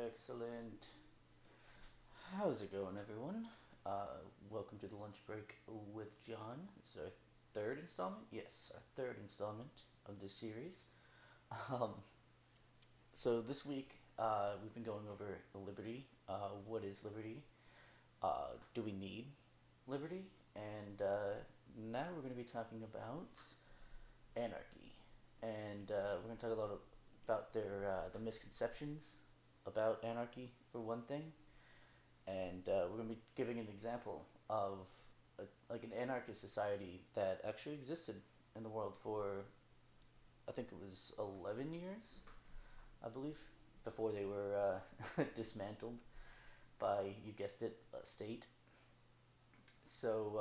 Excellent. How's it going, everyone? Welcome to the lunch break with John. This is our third installment. Yes, our third installment of this series. Um, so this week we've been going over liberty. What is liberty? Do we need liberty? And now we're going to be talking about anarchy. And we're going to talk a lot about the misconceptions about anarchy for one thing, and we're going to be giving an example of like an anarchist society that actually existed in the world for I think it was 11 years, I believe, before they were dismantled by, you guessed it, a state. So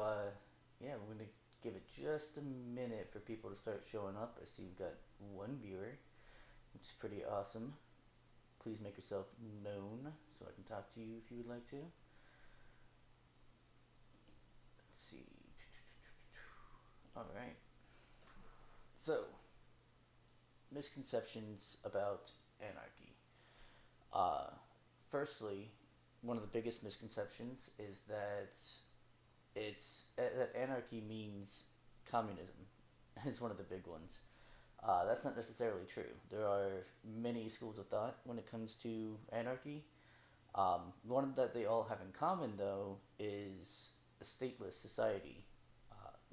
yeah, we're going to give it just a minute for people to start showing up. I see we've got one viewer, which is pretty awesome. Please make yourself known so I can talk to you if you would like to. Let's see. All right. So, misconceptions about anarchy. Uh, Firstly, one of the biggest misconceptions is that that anarchy means communism. Is one of the big ones. That's not necessarily true. There are many schools of thought when it comes to anarchy. One that they all have in common, though, is a stateless society,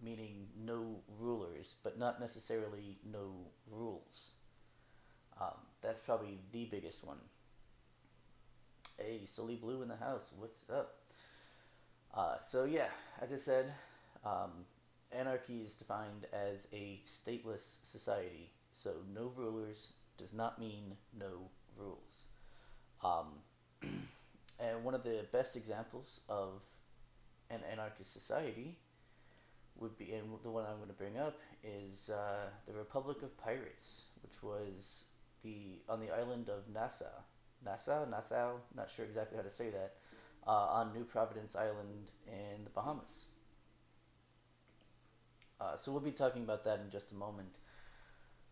meaning no rulers, but not necessarily no rules. That's probably the biggest one. Hey, Silly Blue in the house, what's up? So, yeah, as I said, um, anarchy is defined as a stateless society. So, no rulers does not mean no rules. Um, and one of the best examples of an anarchist society would be, and the one I'm going to bring up is the Republic of Pirates, which was the on the island of Nassau, not sure exactly how to say that, on New Providence Island in the Bahamas. So we'll be talking about that in just a moment,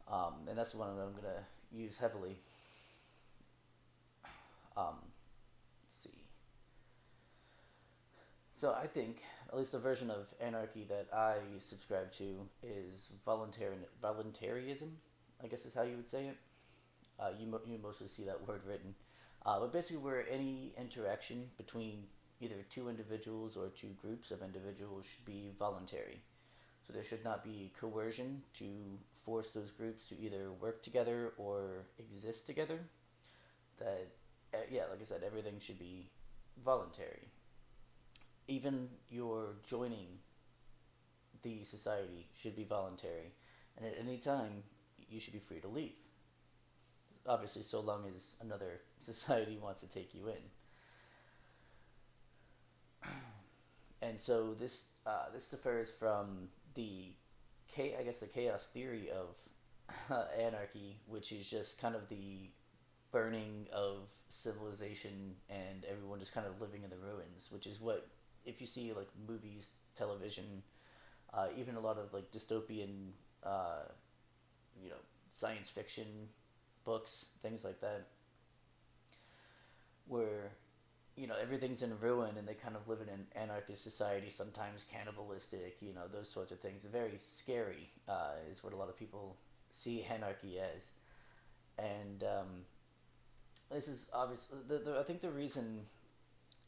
and that's the one that I'm going to use heavily. Let's see. So I think at least the version of anarchy that I subscribe to is voluntarism. I guess is how you would say it. You mostly see that word written, but basically where any interaction between either two individuals or two groups of individuals should be voluntary. So there should not be coercion to force those groups to either work together or exist together. That yeah, like I said, everything should be voluntary. Even your joining the society should be voluntary, and at any time you should be free to leave. Obviously, so long as another society wants to take you in. And so this differs from the I guess the chaos theory of anarchy, which is just kind of the burning of civilization and everyone just kind of living in the ruins, which is what, if you see like movies, television, even a lot of like dystopian, uh, you know, science fiction books, things like that, where everything's in ruin and they kind of live in an anarchist society, sometimes cannibalistic, those sorts of things. Very scary is what a lot of people see anarchy as, and this is obvious. I think the reason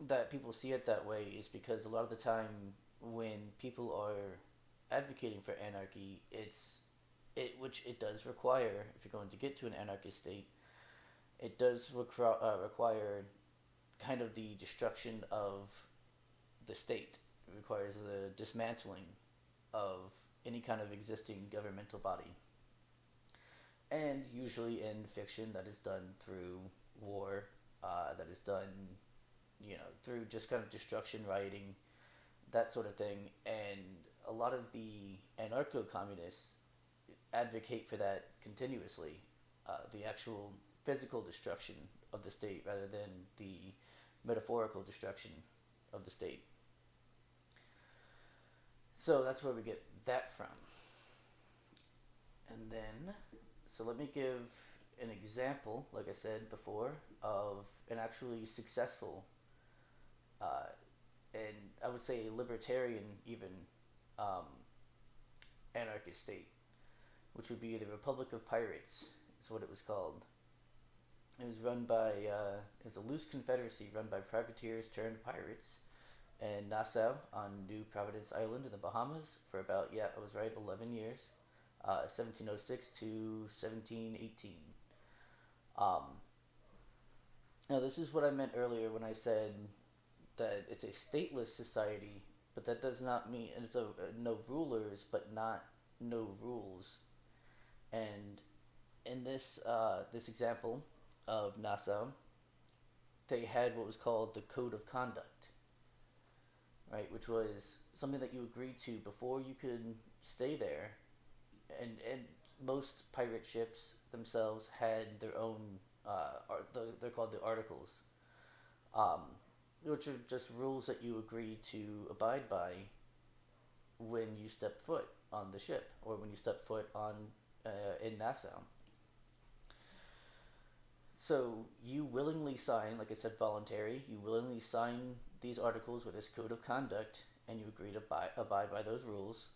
that people see it that way is because a lot of the time when people are advocating for anarchy, which it does require, if you're going to get to an anarchist state, it does require kind of the destruction of the state. It requires the dismantling of any kind of existing governmental body. And usually in fiction, that is done through war, that is done, through just kind of destruction, rioting, that sort of thing. And a lot of the anarcho communists advocate for that continuously, the actual physical destruction of the state rather than the metaphorical destruction of the state. So that's where we get that from. And then, so let me give an example, like I said before, of an an actually successful, uh, and I would say libertarian even, um, anarchist state, which would be the Republic of Pirates, is what it was called. It was run by, it was a loose confederacy run by privateers turned pirates in Nassau on New Providence Island in the Bahamas for about, yeah, I was right, 11 years, 1706 to 1718. Um, Now, this is what I meant earlier when I said that it's a stateless society, but that does not mean it's no rulers, but not no rules. And in this example of Nassau, they had what was called the Code of Conduct, right, which was something that you agreed to before you could stay there, and most pirate ships themselves had their own they're called the articles, um, which are just rules that you agree to abide by when you step foot on the ship or when you step foot on in Nassau. So you willingly sign, like I said, voluntary. You willingly sign these articles with this code of conduct, and you agree to abide by those rules.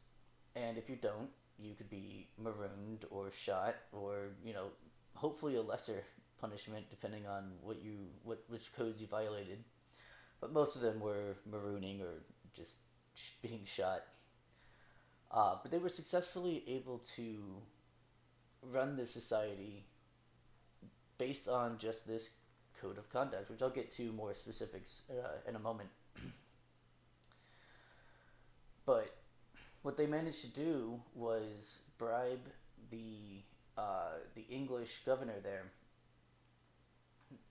And if you don't, you could be marooned or shot, or hopefully a lesser punishment depending on which codes you violated. But most of them were marooning or just being shot. But they were successfully able to run this society based on just this code of conduct, which I'll get to more specifics in a moment. But what they managed to do was bribe the English governor there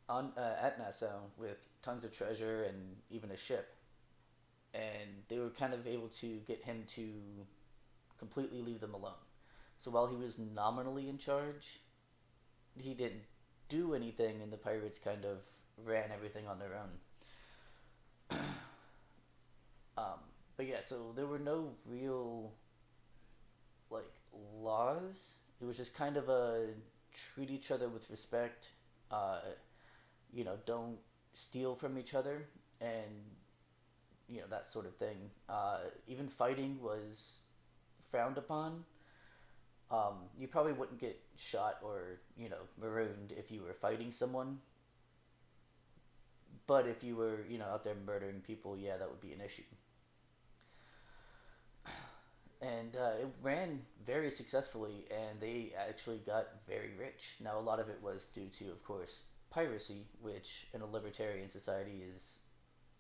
on at Nassau with tons of treasure and even a ship, and they were kind of able to get him to completely leave them alone. So while he was nominally in charge, he didn't do anything, and the pirates kind of ran everything on their own. um, but yeah, so there were no real like laws. It was just kind of a treat each other with respect. Uh, don't steal from each other, and that sort of thing. Even fighting was frowned upon. You probably wouldn't get shot or marooned if you were fighting someone, but if you were out there murdering people, yeah, that would be an issue. And it ran very successfully, and they actually got very rich. Now, a lot of it was due to, of course, piracy, which in a libertarian society is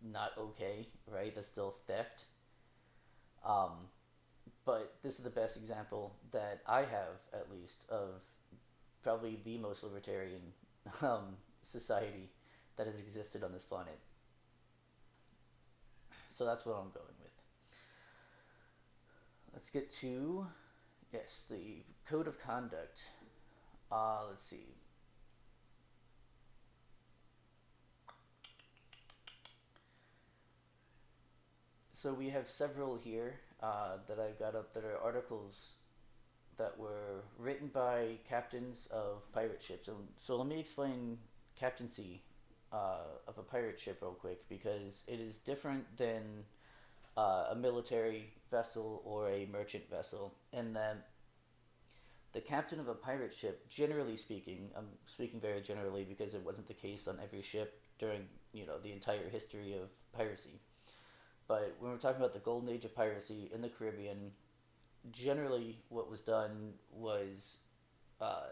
not okay, right? That's still theft. Um, but this is the best example that I have, at least, of probably the most libertarian um, society that has existed on this planet. So that's what I'm going with. Let's get to, yes, the code of conduct. Let's see. So we have several here that I've got up that are articles that were written by captains of pirate ships. So let me explain captaincy of a pirate ship real quick, because it is different than a military vessel or a merchant vessel, and then the captain of a pirate ship, generally speaking, I'm speaking very generally because it wasn't the case on every ship during the entire history of piracy. But when we're talking about the golden age of piracy in the Caribbean, generally what was done was uh,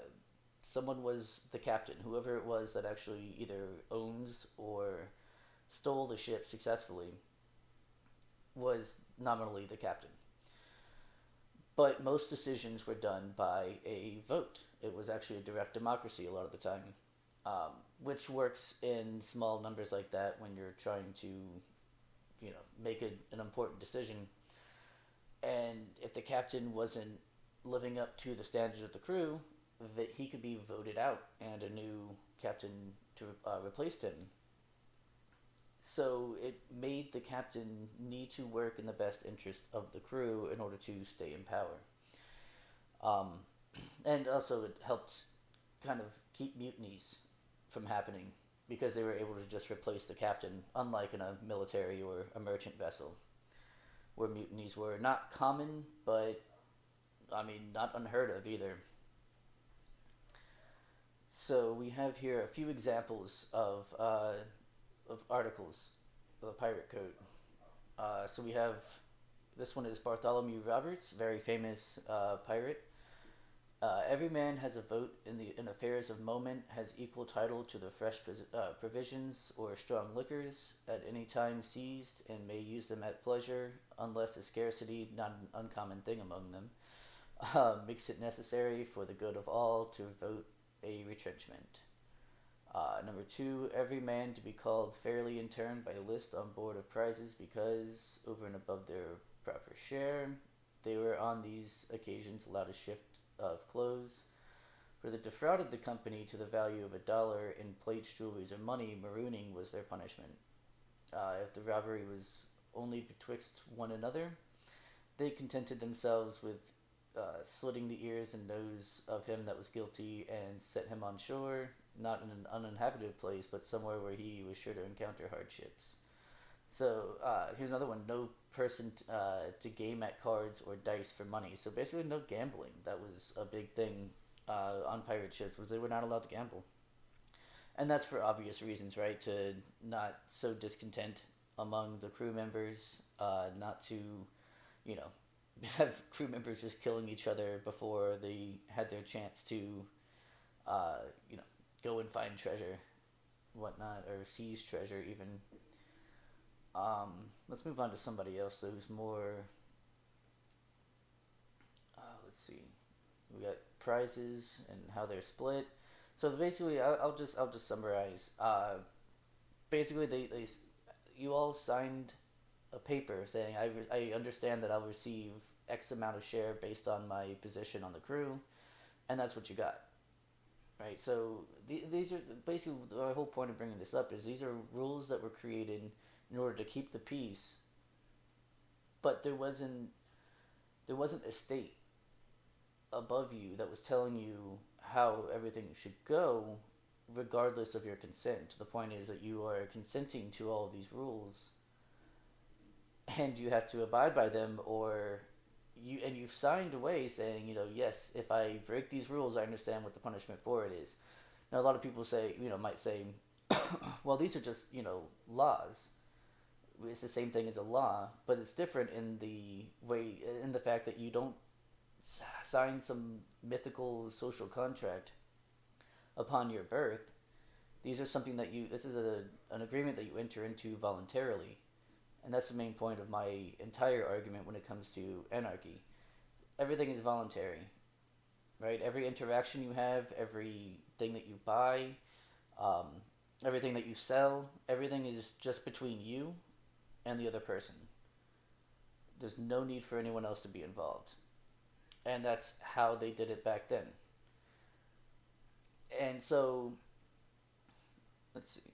someone was the captain, whoever it was that actually either owns or stole the ship successfully was nominally the captain. But most decisions were done by a vote. It was actually a direct democracy a lot of the time, which works in small numbers like that when you're trying to, make an important decision. And if the captain wasn't living up to the standards of the crew, that he could be voted out and a new captain to replace him. So it made the captain need to work in the best interest of the crew in order to stay in power. Um, and also it helped kind of keep mutinies from happening. because they were able to just replace the captain, unlike in a military or a merchant vessel, where mutinies were not common, but I mean, not unheard of either. So we have here a few examples of articles of the pirate code. So we have this one is Bartholomew Roberts, very famous pirate. Every man has a vote in affairs of moment, has equal title to the fresh provisions or strong liquors at any time seized, and may use them at pleasure, unless a scarcity, not an uncommon thing among them, makes it necessary for the good of all to vote a retrenchment. Number two, every man to be called fairly in turn by list on board of prizes because, over and above their proper share, they were on these occasions allowed a shift of clothes. For the defrauded the company to the value of $1 in plates, jewelries, or money, marooning was their punishment. If the robbery was only betwixt one another, they contented themselves with slitting the ears and nose of him that was guilty and set him on shore, not in an uninhabited place, but somewhere where he was sure to encounter hardships. So here's another one: no person to game at cards or dice for money. So basically, no gambling. That was a big thing on pirate ships, was they were not allowed to gamble, and that's for obvious reasons, right? To not sow discontent among the crew members, not to, you know, have crew members just killing each other before they had their chance to, you know, go and find treasure, whatnot, or seize treasure even. Let's move on to somebody else who's more. Let's see. We got prizes and how they're split. So basically, I'll just summarize. Basically, they you all signed a paper saying I understand that I'll receive X amount of share based on my position on the crew, and that's what you got, right? So these are basically the whole point of bringing this up is these are rules that were created in order to keep the peace, but there wasn't a state above you that was telling you how everything should go, regardless of your consent. The point is that you are consenting to all of these rules, and you have to abide by them, or you've signed away saying, yes, if I break these rules, I understand what the punishment for it is. Now, a lot of people might say, well, these are just, laws. It's the same thing as a law, but it's different in the fact that you don't sign some mythical social contract upon your birth. This is an agreement that you enter into voluntarily. And that's the main point of my entire argument when it comes to anarchy. Everything is voluntary, right? Every interaction you have, everything that you buy, um, everything that you sell, everything is just between you and the other person. There's no need for anyone else to be involved. And that's how they did it back then. And so, let's see.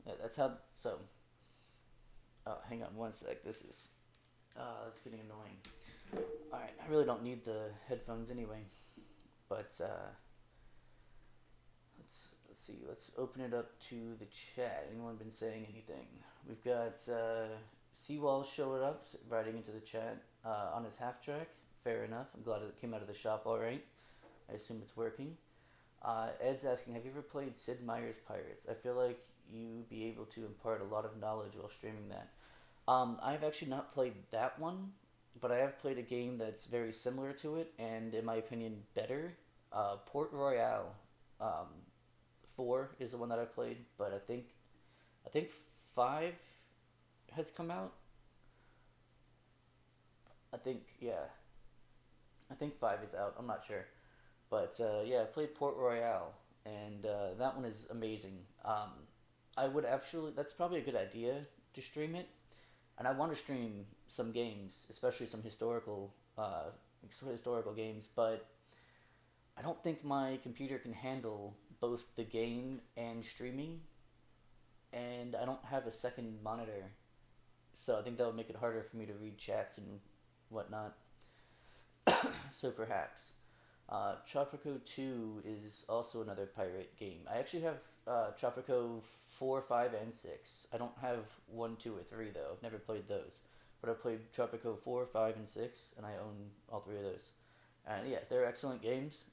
Yeah, that's how. So, hang on one sec. That's getting annoying. All right, I really don't need the headphones anyway. But let's see. Let's open it up to the chat. Anyone been saying anything? We've got Seawall showing up, riding into the chat on his half track. Fair enough. I'm glad it came out of the shop all right. I assume it's working. Ed's asking, have you ever played Sid Meier's Pirates? I feel like you'd be able to impart a lot of knowledge while streaming that. I've actually not played that one, but I have played a game that's very similar to it, and in my opinion, better. Port Royale 4 is the one that I've played, but I think 5 has come out. Yeah. I think 5 is out. I'm not sure. But yeah, I played Port Royale, and that one is amazing. I would actually, that's probably a good idea to stream it. And I want to stream some games, especially some historical games, but I don't think my computer can handle both the game and streaming, and I don't have a second monitor, so I think that would make it harder for me to read chats and whatnot. So perhaps. Tropico 2 is also another pirate game. I actually have Tropico 4, 5, and 6. I don't have 1, 2, or 3 though. I've never played those. But I played Tropico 4, 5, and 6, and I own all three of those. And yeah, they're excellent games.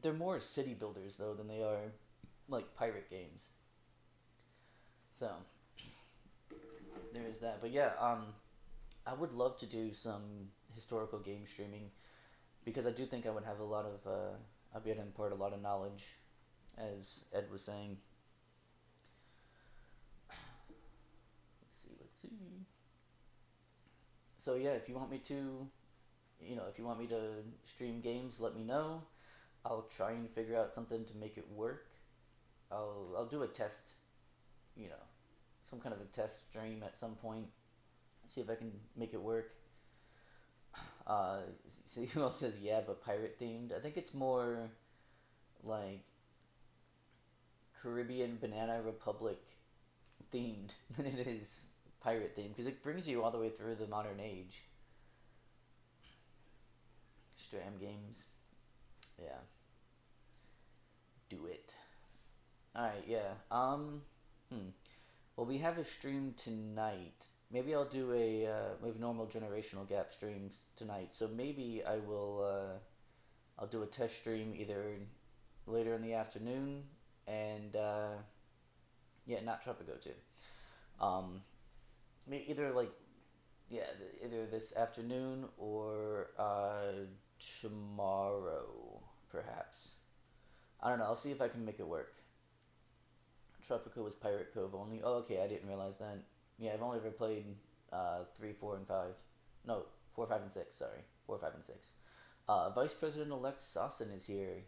They're more city builders though than they are like pirate games. So there is that. But yeah, I would love to do some historical game streaming because I do think I would have a lot of I'd be able to impart a lot of knowledge, as Ed was saying. Let's see, let's see. So yeah, if you want me to, if you want me to stream games, let me know. I'll try and figure out something to make it work. I'll do a test, you know, some kind of a test stream at some point. See if I can make it work. Uh, See who else says yeah, but pirate themed. I think it's more like Caribbean Banana Republic themed than it is pirate themed because it brings you all the way through the modern age. Stram games, yeah, do it. All right, yeah. Well, we have a stream tonight. Maybe I'll do we have normal generational gap streams tonight, so maybe I'll do a test stream either later in the afternoon and yeah, not Tropico too. Um, either like yeah, either this afternoon or tomorrow perhaps. I don't know. I'll see if I can make it work. Tropico was Pirate Cove only. Oh, okay. I didn't realize that. Yeah, I've only ever played 3, 4, and 5. No, 4, 5, and 6. Sorry, 4, 5, and 6. Vice President elect Sasson is here.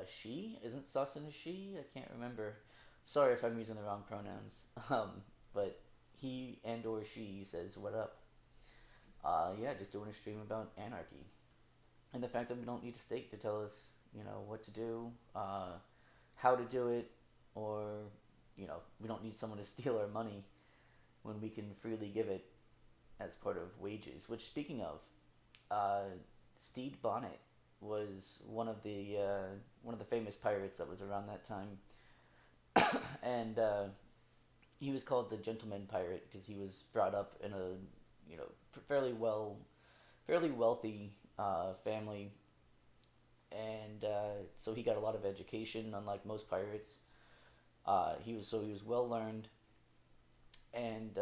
She isn't Sasson a she? I can't remember. Sorry if I'm using the wrong pronouns. But he and or she says what up. Yeah, just doing a stream about anarchy and the fact that we don't need a state to tell us, what to do, how to do it, or we don't need someone to steal our money when we can freely give it as part of wages. Which, speaking of, Stede Bonnet was one of the famous pirates that was around that time, and he was called the gentleman pirate because he was brought up in a fairly fairly wealthy family, and so he got a lot of education, unlike most pirates. He was well learned, and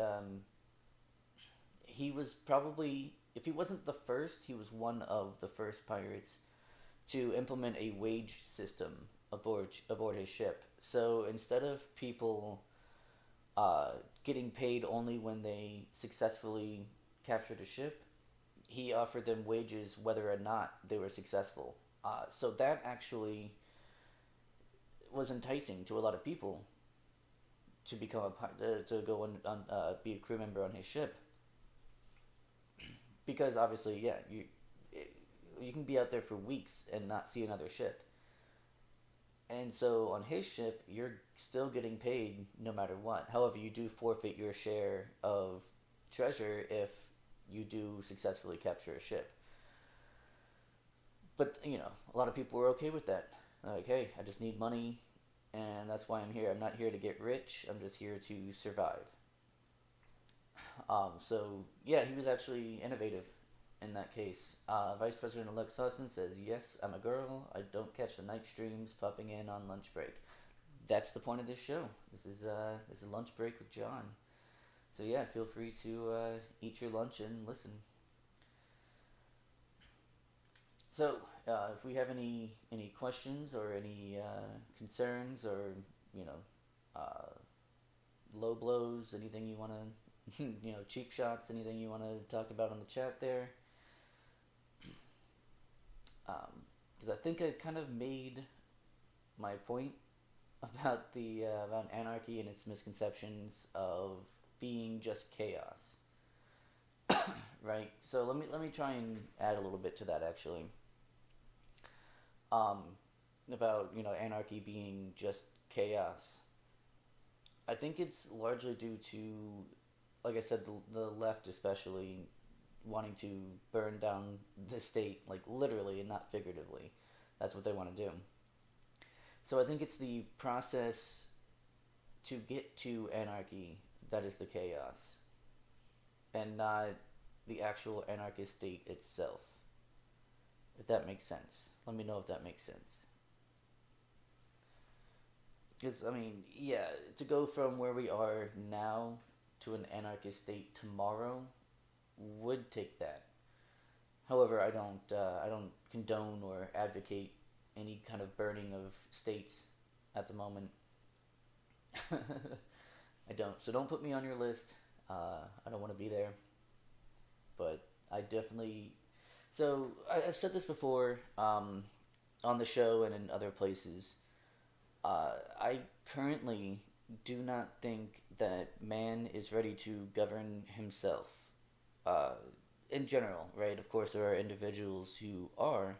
he was probably, if he wasn't the first, he was one of the first pirates to implement a wage system aboard his ship. So instead of people getting paid only when they successfully captured a ship, he offered them wages whether or not they were successful. So that actually was enticing to a lot of people to become to go on be a crew member on his ship, because obviously, yeah, you can be out there for weeks and not see another ship, and so on his ship you're still getting paid no matter what. However, you do forfeit your share of treasure if you do successfully capture a ship. But a lot of people were okay with that. Like, hey, I just need money, and that's why I'm here. I'm not here to get rich. I'm just here to survive. So yeah, he was actually innovative in that case. Vice President elect Sussin says, "Yes, I'm a girl. I don't catch the night streams popping in on lunch break." That's the point of this show. This is lunch break with John. So yeah, feel free to eat your lunch and listen. So, if we have any questions or any concerns or you know uh, low blows, anything you want to cheap shots, anything you want to talk about on the chat there, because I think I kind of made my point about the about anarchy and its misconceptions of being just chaos, right? So let me try and add a little bit to that actually. Um, about anarchy being just chaos. I think it's largely due to, like I said, the left especially wanting to burn down the state, like literally and not figuratively. That's what they want to do. So I think it's the process to get to anarchy that is the chaos, and not the actual anarchist state itself. If that makes sense. Let me know if that makes sense. Because, I mean, yeah, to go from where we are now to an anarchist state tomorrow would take that. However, I don't condone or advocate any kind of burning of states at the moment. I don't. So don't put me on your list. I don't want to be there. But I definitely. So I've said this before on the show and in other places. I currently do not think that man is ready to govern himself. Uh, in general, right? Of course, there are individuals who are,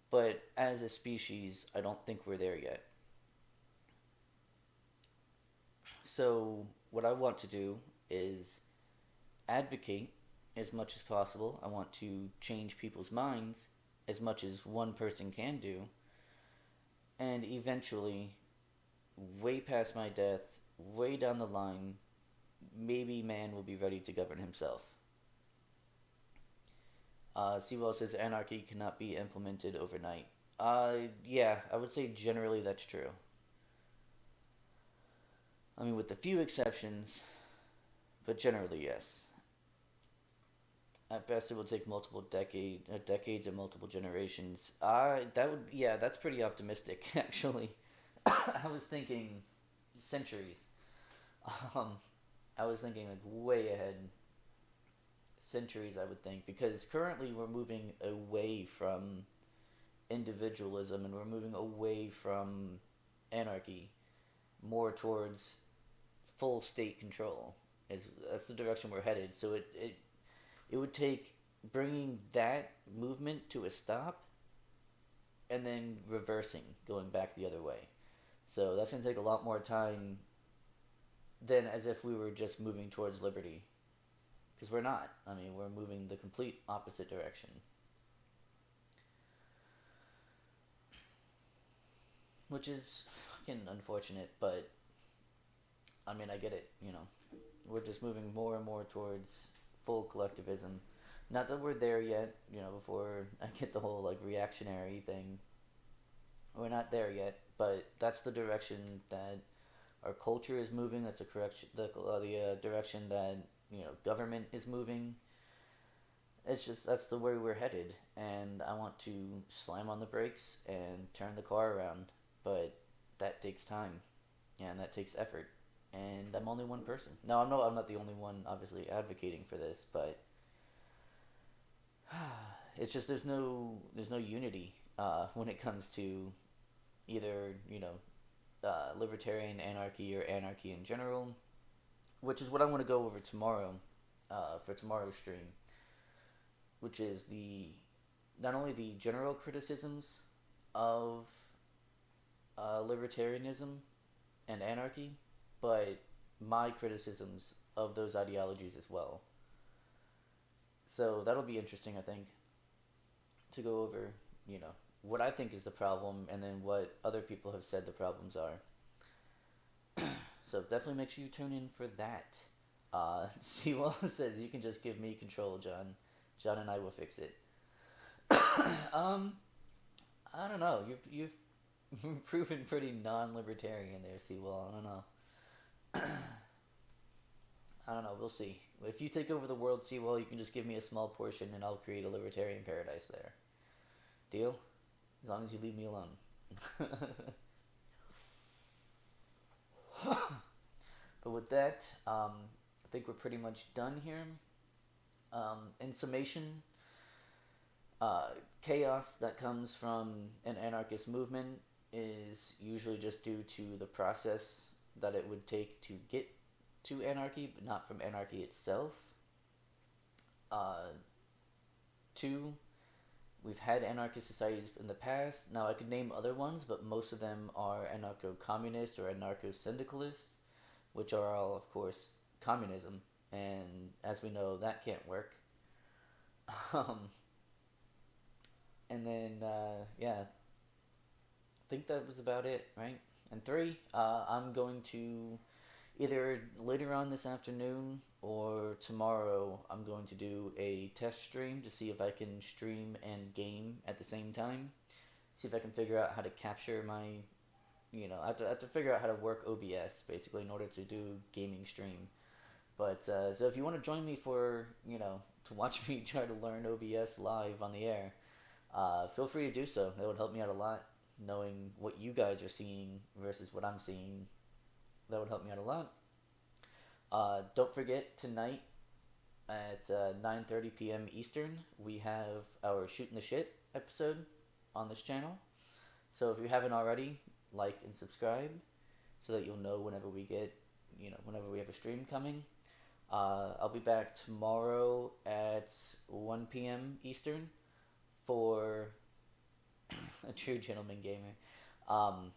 but as a species, I don't think we're there yet. So, what I want to do is advocate as much as possible. I want to change people's minds as much as one person can do, and eventually, way past my death, way down the line, maybe man will be ready to govern himself. Seawall says anarchy cannot be implemented overnight. Yeah, I would say generally that's true. I mean, with a few exceptions, but generally yes. At best, it will take decades and multiple generations. That would, yeah, that's pretty optimistic, actually. I was thinking centuries. Um, I was thinking like way ahead, centuries. I would think because currently we're moving away from individualism and we're moving away from anarchy, more towards full state control. Is That's the direction we're headed. So it would take bringing that movement to a stop and then reversing, going back the other way. So that's going to take a lot more time than as if we were just moving towards liberty. Because we're not. I mean, we're moving the complete opposite direction. Which is fucking unfortunate, but I mean, I get it, you know. We're just moving more and more towards full collectivism. Not that we're there yet, you know, before I get the whole like reactionary thing. We're not there yet, but that's the direction that our culture is moving. That's the direction that government is moving. It's just that's the way we're headed, and I want to slam on the brakes and turn the car around, but that takes time, and that takes effort, and I'm only one person. No, I'm not the only one, obviously, advocating for this, but it's just there's no unity when it comes to either libertarian anarchy or anarchy in general, which is what I want to go over tomorrow for tomorrow's stream, which is the not only the general criticisms of libertarianism and anarchy, but my criticisms of those ideologies as well. So that'll be interesting, I think, to go over, what I think is the problem and then what other people have said the problems are. So definitely make sure you tune in for that. Seawall says you can just give me control, John. John and I will fix it. um, I don't know. You've proven pretty non-libertarian there, Seawall. I don't know. I don't know. We'll see. If you take over the world, Seawall, you can just give me a small portion, and I'll create a libertarian paradise there. Deal? As long as you leave me alone. But with that, I think we're pretty much done here. In summation, chaos that comes from an anarchist movement is usually just due to the process that it would take to get to anarchy, but not from anarchy itself. Uh, Two, we've had anarchist societies in the past. Now, I could name other ones, but most of them are anarcho-communist or anarcho-syndicalist, which are all, of course, communism. And as we know, that can't work. Um, and then yeah, I think that was about it, right? And three, I'm going to either later on this afternoon or tomorrow. I'm going to do a test stream to see if I can stream and game at the same time. See if I can figure out how to capture my, I have to figure out how to work OBS basically in order to do gaming stream. But so if you want to join me for, to watch me try to learn OBS live on the air, feel free to do so. That would help me out a lot. Knowing what you guys are seeing versus what I'm seeing, that would help me out a lot. Don't forget tonight at 9:30 p.m. Eastern, we have our Shooting the Shit episode on this channel. So if you haven't already, like and subscribe so that you'll know whenever we get, whenever we have a stream coming. I'll be back tomorrow at 1 p.m. Eastern for a true gentleman gamer. Um,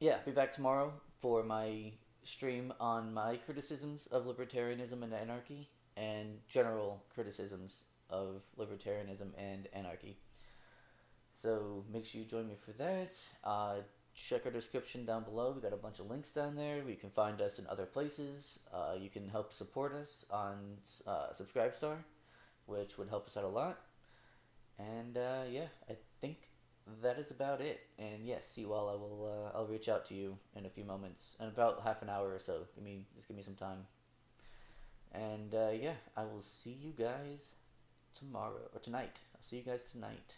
yeah, I'll be back tomorrow for my stream on my criticisms of libertarianism and anarchy and general criticisms of libertarianism and anarchy. So make sure you join me for that. Check our description down below. We got a bunch of links down there. You can find us in other places. You can help support us on Subscribestar, which would help us out a lot. And yeah, I think that is about it. And yes, Seawall, I'll reach out to you in a few moments, in about half an hour or so. Just give me some time. And yeah, I will see you guys tomorrow or tonight. I'll see you guys tonight.